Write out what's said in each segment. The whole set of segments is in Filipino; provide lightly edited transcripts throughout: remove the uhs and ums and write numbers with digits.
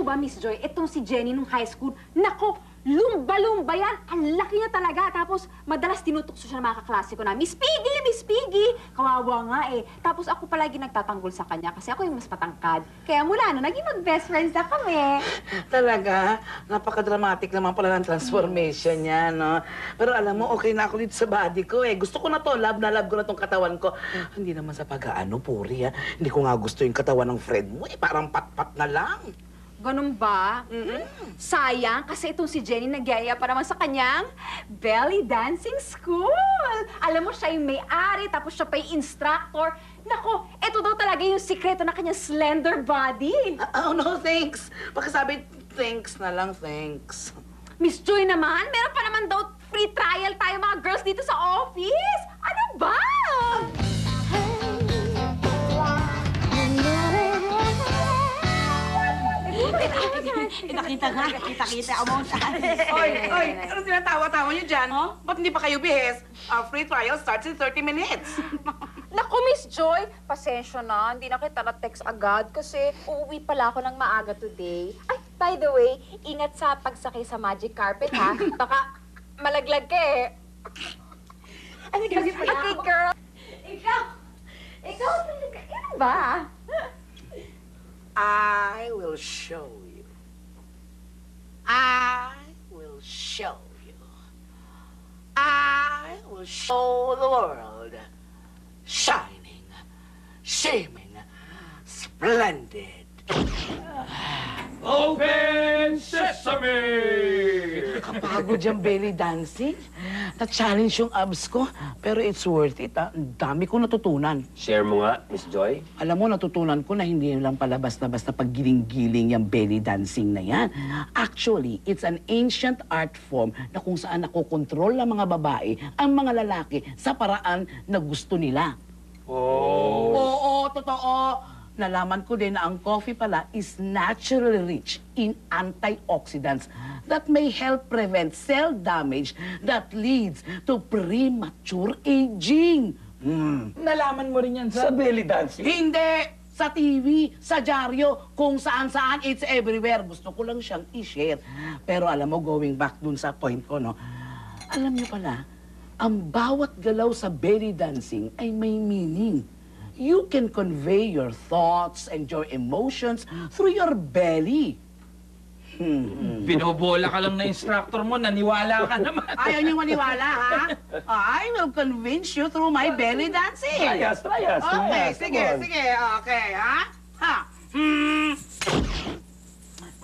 mo ba, Miss Joy, itong si Jenny nung high school, nako, lumba-lumba yan. Ang laki niya talaga. Tapos, madalas tinutukso siya ng mga kaklase ko na, Miss Piggy! Miss Piggy! Kawawa nga eh. Tapos ako palagi nagtatanggol sa kanya kasi ako yung mas matangkad. Kaya mula na, naging mag-best friends na kami. Talaga, napaka-dramatic naman pala ng transformation niya, no? Pero alam mo, okay na ako dito sa body ko eh. Gusto ko na to, love na love ko na tong katawan ko. Hindi naman sa pag-aano, Puri, ha? Hindi ko nga gusto yung katawan ng friend mo eh. Parang pat-pat na lang. Ganun ba? Sayang, kasi itong si Jenny nagyaya pa naman sa kanyang belly dancing school. Alam mo, siya yung may-ari, tapos siya pa yung instructor. Nako, ito daw talaga yung sikreto na kanyang slender body. Oh, no, thanks. Pagkasabi, thanks na lang, thanks. Miss Joy naman, meron pa naman daw free trial tayo mga girls dito sa office. Ano ba? Kita-kita nga, kita-kita ako mo saan. Oy, ano sinatawa-tawa niyo dyan? Ba't hindi pa kayo bihis? Free trial starts in 30 minutes. Naku, Miss Joy, pasensya na. Hindi na kita na-text agad kasi uuwi pala ako ng maaga today. Ay, by the way, ingat sa pagsakay sa magic carpet, ha? Baka malaglag ka eh. Ano kasi pala ako? Okay, girl. Ikaw talaga. Ano ba? I will show you. I will show you. I will show the world. Shining, shimming, splendid. Open Sesame! Kapagod yung belly dancing. Na-challenge yung abs ko. Pero it's worth it, ha? Ang dami ko natutunan. Share mo nga, Miss Joy. Alam mo, natutunan ko na hindi lang pala basta-basta paggiling-giling yung belly dancing na yan. Actually, it's an ancient art form na kung saan nakokontrol ng mga babae ang mga lalaki sa paraan na gusto nila. Oh. Oo, totoo. Nalaman ko din na ang coffee pala is naturally rich in antioxidants that may help prevent cell damage that leads to premature aging. Nalaman mo rin yan sa belly dancing? Hindi! Sa TV, sa dyaryo, kung saan-saan, it's everywhere. Gusto ko lang siyang i-share. Pero alam mo, going back dun sa point ko, no? Alam niyo pala, ang bawat galaw sa belly dancing ay may meaning. You can convey your thoughts and your emotions through your belly. Binobola ka lang na instructor mo, naniwala ka naman. Ayaw niyo maniwala, ha? I will convince you through my belly dancing. Try us. Okay, Yes, sige, come on. sige. Okay, ha? Ha?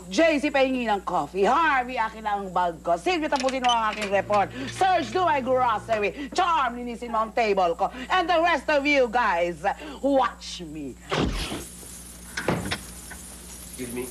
JC, pahingi ng coffee. Harvey, akin ang bag ko. Sylvia, tapusin mo ang aking report. Serge, do my grocery. Charm, linisin mo ang table ko. And the rest of you guys, watch me. Excuse me.